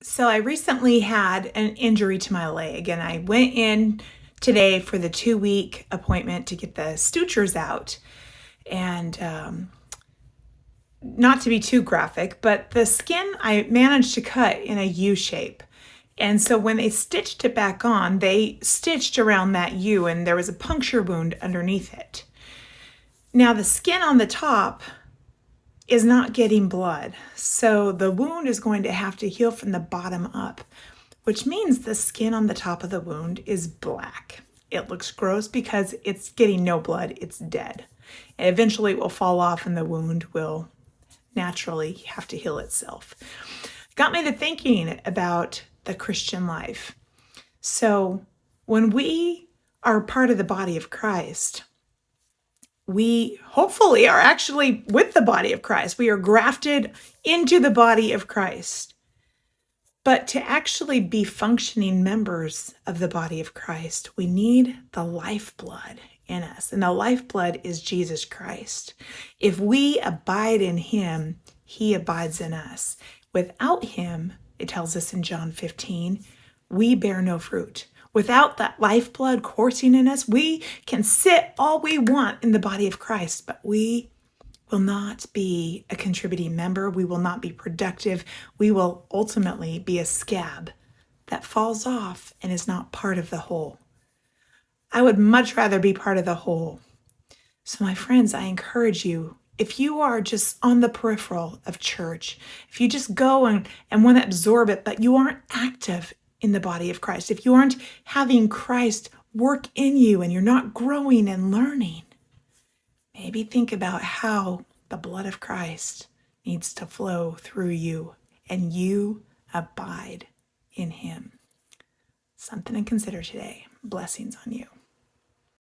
So I recently had an injury to my leg, and I went in today for the 2-week appointment to get the sutures out. And not to be too graphic, but the skin I managed to cut in a U shape. And so when they stitched it back on, they stitched around that U, and there was a puncture wound underneath it. Now the skin on the top is not getting blood. So the wound is going to have to heal from the bottom up, which means the skin on the top of the wound is black. It looks gross because it's getting no blood, it's dead. And eventually it will fall off and the wound will naturally have to heal itself. Got me to thinking about the Christian life. So when we are part of the body of Christ, we hopefully are actually with the body of Christ. We are grafted into the body of Christ. But to actually be functioning members of the body of Christ, we need the lifeblood in us. And the lifeblood is Jesus Christ. If we abide in him, he abides in us. Without him, it tells us in John 15, we bear no fruit. Without that lifeblood coursing in us, we can sit all we want in the body of Christ, but we will not be a contributing member. We will not be productive. We will ultimately be a scab that falls off and is not part of the whole. I would much rather be part of the whole. So my friends, I encourage you, if you are just on the peripheral of church, if you just go and want to absorb it, but you aren't active in the body of Christ, if you aren't having Christ work in you and you're not growing and learning, maybe think about how the blood of Christ needs to flow through you and you abide in him. Something to consider today. Blessings on you.